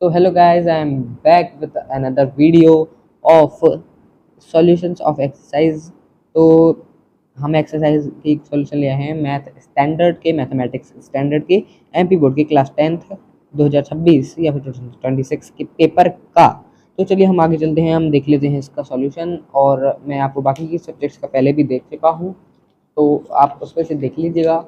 So hello guys, I am back with another video of solutions of exercise. तो हम exercise की solution लिए हैं मैथ स्टैंडर्ड के, मैथमेटिक्स स्टैंडर्ड के एमपी बोर्ड के क्लास 10th 2026 या फिर 2026 के पेपर का। तो चलिए हम आगे चलते हैं, हम देख लेते हैं इसका सॉल्यूशन। और मैं आपको बाकी की सब्जेक्ट्स का पहले भी देख चुका हूँ, तो आप उसमें से देख लीजिएगा।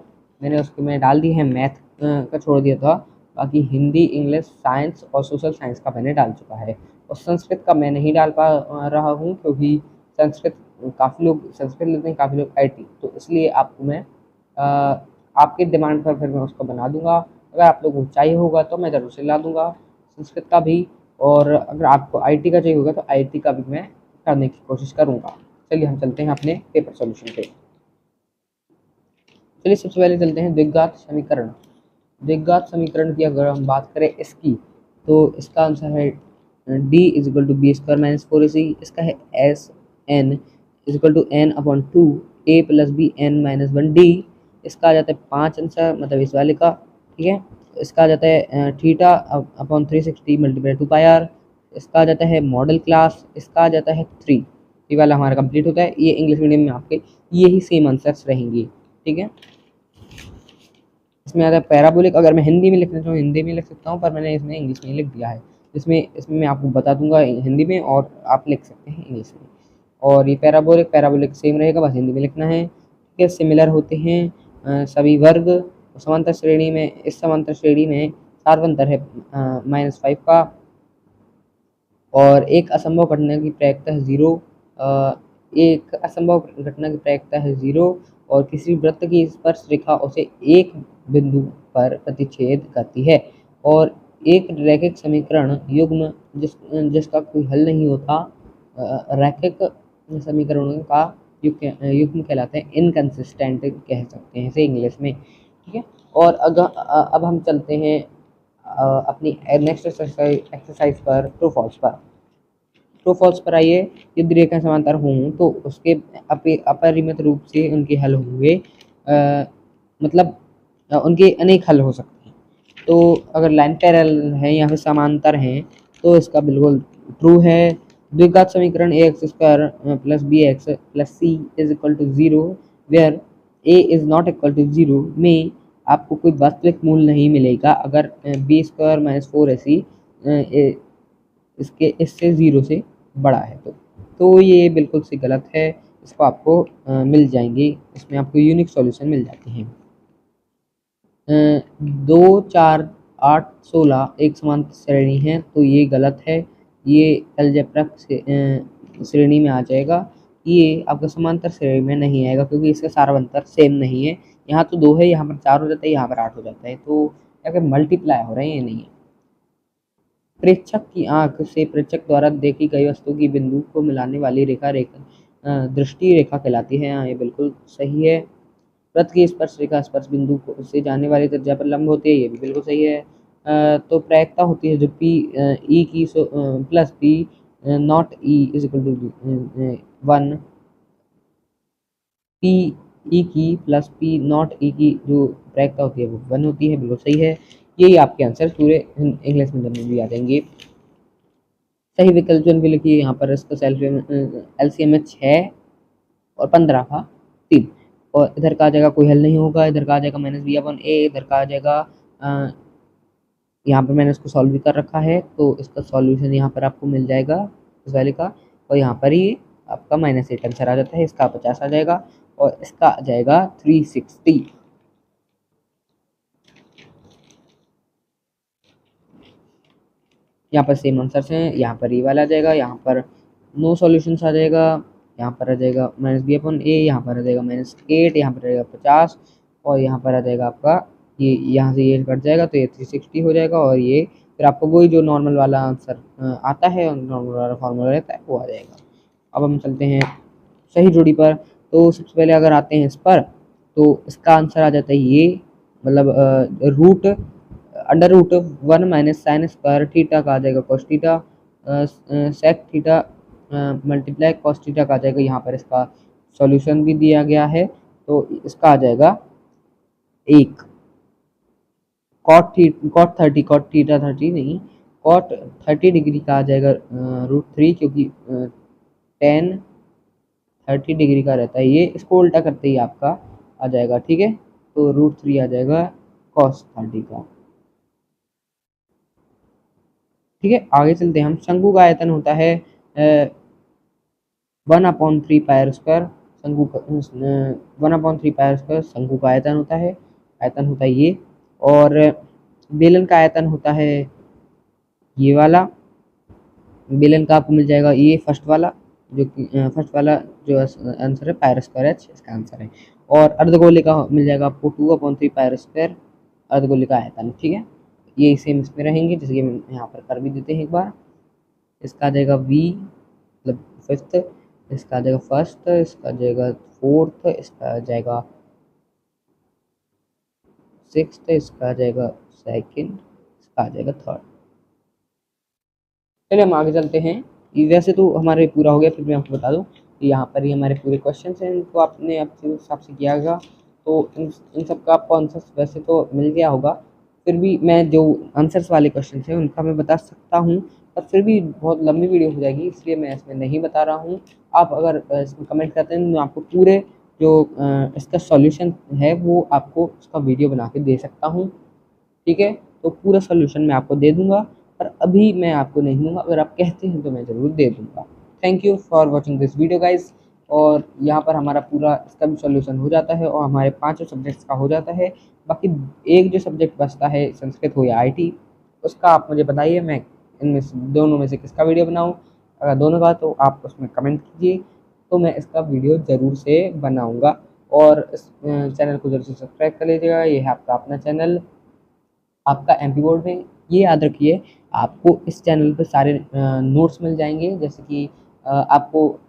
मैंने डाल दी है, मैथ का छोड़ दिया था, बाकी हिंदी, इंग्लिश, साइंस और सोशल साइंस का मैंने डाल चुका है। और संस्कृत का मैं नहीं डाल पा रहा हूँ क्योंकि संस्कृत काफ़ी लोग संस्कृत लेते हैं, काफ़ी लोग आईटी, तो इसलिए आपको मैं आपके डिमांड पर फिर मैं उसको बना दूंगा। अगर आप लोगों को चाहिए होगा तो मैं ज़रूर से ला दूंगा संस्कृत का भी, और अगर आपको आईटी का चाहिए होगा तो आईटी का भी मैं करने की कोशिश करूँगा। चलिए हम चलते हैं अपने पेपर सॉल्यूशन पे। चलिए सबसे पहले चलते हैं द्विघात समीकरण। द्विघात समीकरण की अगर हम बात करें इसकी, तो इसका आंसर है d equal to b square minus 4ac। इसका है S n equal to n upon 2 a plus b n minus 1d। इसका आ जाता है 5 आंसर, मतलब इस वाले का, ठीक है। इसका आ जाता है theta upon 360 multiply 2 pi r. इसका आ जाता है मॉडल क्लास। इसका आ जाता है 3। ये वाला हमारा कंप्लीट होता है। ये इंग्लिश मीडियम में आपके यही सेम आंसर्स रहेंगी, ठीक है। इसमें आता है पैराबोलिक। अगर मैं हिंदी में लिखना चाहूँ हिंदी में लिख सकता हूँ, पर मैंने इसमें इंग्लिश में लिख दिया है। इसमें मैं आपको बता दूंगा हिंदी में, और आप लिख सकते हैं इंग्लिश में। और ये पैराबोलिक सेम रहेगा, बस हिंदी में लिखना है, ठीक है। सिमिलर होते हैं सभी वर्ग। समांतर श्रेणी में, इस समांतर श्रेणी में सार्वंतर है -5 का। और एक असंभव घटना की प्रायिकता है 0। एक असंभव घटना की प्रायिकता है 0, और किसी वृत्त की स्पर्श रेखा उसे एक बिंदु पर प्रतिच्छेद करती है। और एक रैखिक समीकरण युग्म जिसका कोई हल नहीं होता, रैखिक समीकरणों का युग्म कहलाते हैं, इनकंसिस्टेंट कह सकते हैं इसे इंग्लिश में, ठीक है। और अब हम चलते हैं अपनी नेक्स्ट एक्सरसाइज पर, ट्रू फॉल्स पर। ट्रू फॉल्स पर आइए। यदि रेखा समांतर हों तो उसके अपरिमित रूप से उनके हल होंगे, मतलब उनके अनेक हल हो सकते हैं। तो अगर लाइन पैरेलल है या फिर समांतर हैं तो इसका बिल्कुल ट्रू है। द्विघात समीकरण A X square plus B X plus C is equal to 0 where A is not equal to 0 में आपको कोई वास्तविक मूल नहीं मिलेगा अगर बी स्क्वायर माइनस 4ac इससे 0 से बड़ा है। तो ये बिल्कुल से गलत है। इसको आपको मिल जाएंगे, इसमें आपको यूनिक सॉल्यूशन मिल जाते हैं। 2 4 8 16 एक समांतर श्रेणी है, तो ये गलत है। ये अलजेब्रिक श्रेणी में आ जाएगा। ये आपका समांतर श्रेणी में नहीं आएगा क्योंकि इसका सार्वंतर सेम नहीं है। यहाँ तो 2 है, यहाँ पर 4 हो जाता है, यहाँ पर 8 हो जाता है, तो अगर मल्टीप्लाई हो रहे हैं, ये नहीं है। प्रेक्षक की आंख से प्रेक्षक द्वारा देखी गई वस्तु की बिंदु को मिलाने वाली रेखा दृष्टि रेखा कहलाती है। हाँ, ये बिल्कुल सही है। वृत्त की स्पर्श रेखा स्पर्श बिंदु से जाने वाली त्रिज्या पर लंब होती है, ये भी बिल्कुल सही है। तो प्रायिकता होती है जो पी ई की plus P not E is equal to 1। P E की प्लस पी नॉट ई की जो प्रायिकता होती है वो 1 होती है, बिल्कुल सही है। यही आपके आंसर पूरे इंग्लिश मीडियम में भी आ जाएंगे। सही विकल्प चुन के लिखिए। यहाँ पर इसका एलसीएम है 6 और 15 का 3। और इधर का आ जाएगा, कोई हल नहीं होगा। इधर का आ जाएगा -b/a, इधर का आ जाएगा यहाँ पर मैंने इसको सॉल्व भी कर रखा है, तो इसका सॉल्यूशन यहाँ पर आपको मिल जाएगा इस वाले का। और यहाँ पर ही आपका -8 आंसर आ जाता है। इसका 50 आ जाएगा और इसका आ जाएगा 360। यहाँ पर सेम आंसर्स हैं। यहाँ पर ये वाला आ जाएगा, यहाँ पर नो सॉल्यूशंस आ जाएगा, यहाँ पर आ जाएगा -b/a, यहाँ पर आ जाएगा -8, यहाँ पर आ जाएगा 50, और यहाँ पर आ जाएगा आपका ये, यहाँ से ये कट जाएगा तो ये 360 हो जाएगा। और ये फिर आपको वही जो नॉर्मल वाला आंसर आता है और नॉर्मल वाला फॉर्मूला रहता है वो आ जाएगा। अब हम चलते हैं सही जोड़ी पर। तो सबसे पहले अगर आते हैं इस पर, तो इसका आंसर आ जाता है ये, मतलब root under root 1 minus sine square theta का आ जाएगा cos theta, sec theta multiply cos theta का आ जाएगा। यहाँ पर इसका सॉल्यूशन भी दिया गया है, तो इसका आ जाएगा 1 कॉट थीटा 30 नहीं, कॉट 30 डिग्री का आ जाएगा √3, क्योंकि 10 30 डिग्री का रहता है, ये इसको उल्टा करते ही आपका आ जाएगा, ठीक है। तो √3 आ जाएगा cos 30 का, ठीक है। आगे चलते हैं हम। शंकु का आयतन होता है 1/3 पाई शंकु का 1/3 पाई शंकु का आयतन होता है, ये। और बेलन का आयतन होता है ये वाला। बेलन का आपको मिल जाएगा ये फर्स्ट वाला, जो कि फर्स्ट वाला जो आंसर है πr²h इसका आंसर है। और अर्धगोले का मिल जाएगा आपको 2/3 πr², अर्धगोले का आयतन, ठीक है। ये सेम इसमें रहेंगे, जैसे हम यहाँ पर कर भी देते हैं एक बार। इसका आ जाएगा v मतलब फिफ्थ, इसका आ जाएगा फर्स्ट, इसका आ जाएगा फोर्थ, इसका आ जाएगा सिक्स्थ, इसका आ जाएगा सेकंड, इसका आ जाएगा थर्ड। चलिए हम आगे चलते हैं। वैसे तो हमारे पूरा हो गया, फिर मैं आपको बता दूं कि यहाँ पर ही हमारे पूरे क्वेश्चन हैं, इनको आपने अपने हिसाब से किया होगा। तो इन सब का आपको आंसर्स वैसे तो मिल गया होगा, फिर भी मैं जो आंसर्स वाले क्वेश्चन हैं उनका मैं बता सकता हूँ, पर फिर भी बहुत लंबी वीडियो हो जाएगी, इसलिए मैं इसमें नहीं बता रहा हूँ। आप अगर इसमें कमेंट करते हैं तो मैं आपको पूरे जो इसका सॉल्यूशन है वो आपको उसका वीडियो बना के दे सकता हूँ, ठीक है। तो पूरा सॉल्यूशन मैं आपको दे दूंगा, पर अभी मैं आपको नहीं दूंगा, अगर आप कहते हैं तो मैं ज़रूर दे दूंगा। Thank you for watching this video guys. और यहाँ पर हमारा पूरा इसका भी सॉल्यूशन हो जाता है और हमारे 5 सब्जेक्ट्स का हो जाता है। बाकी एक जो सब्जेक्ट बचता है संस्कृत हो या IT, उसका आप मुझे बताइए, मैं इनमें से दोनों में से किसका वीडियो बनाऊँ। अगर दोनों का तो आप उसमें कमेंट कीजिए, तो मैं इसका वीडियो ज़रूर से बनाऊँगा। और इस चैनल को ज़रूर से सब्सक्राइब कर लीजिएगा। ये है आपका अपना चैनल, आपका MP बोर्ड में। ये याद रखिए, आपको इस चैनल पे सारे नोट्स मिल जाएंगे, जैसे कि आपको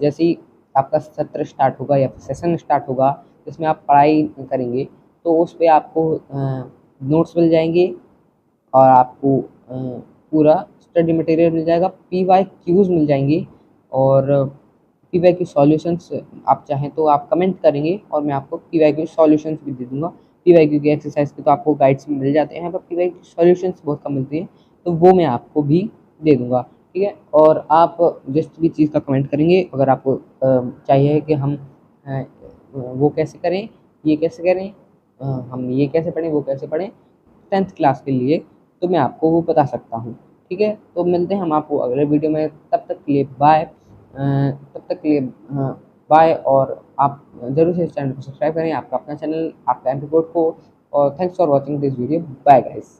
जैसे ही आपका सत्र स्टार्ट होगा या फिर सेशन स्टार्ट होगा जिसमें आप पढ़ाई करेंगे, तो उस पे आपको नोट्स मिल जाएंगे और आपको पूरा स्टडी मटेरियल मिल जाएगा, PYQs मिल जाएंगे। और PYQ सॉल्यूशंस आप चाहें तो आप कमेंट करेंगे और मैं आपको PYQ सॉल्यूशंस भी दे दूंगा। PYQ की एक्सरसाइज के तो आपको गाइड्स में मिल जाते हैं, पर PYQ सॉल्यूशंस बहुत कम मिलती हैं, तो वो मैं आपको भी दे दूंगा, ठीक है। और आप जिस भी चीज़ का कमेंट करेंगे, अगर आपको चाहिए कि हम वो कैसे करें, ये कैसे करें, हम ये कैसे पढ़ें, वो कैसे पढ़ें 10th क्लास के लिए, तो मैं आपको वो बता सकता हूँ, ठीक है। तो मिलते हैं हम आपको अगले वीडियो में, तब तक के लिए बाय। तब तक के लिए बाय। और आप ज़रूर से इस चैनल को सब्सक्राइब करें, आपका अपना चैनल, आपका MP बोर्ड को। और thanks for watching this video, bye guys.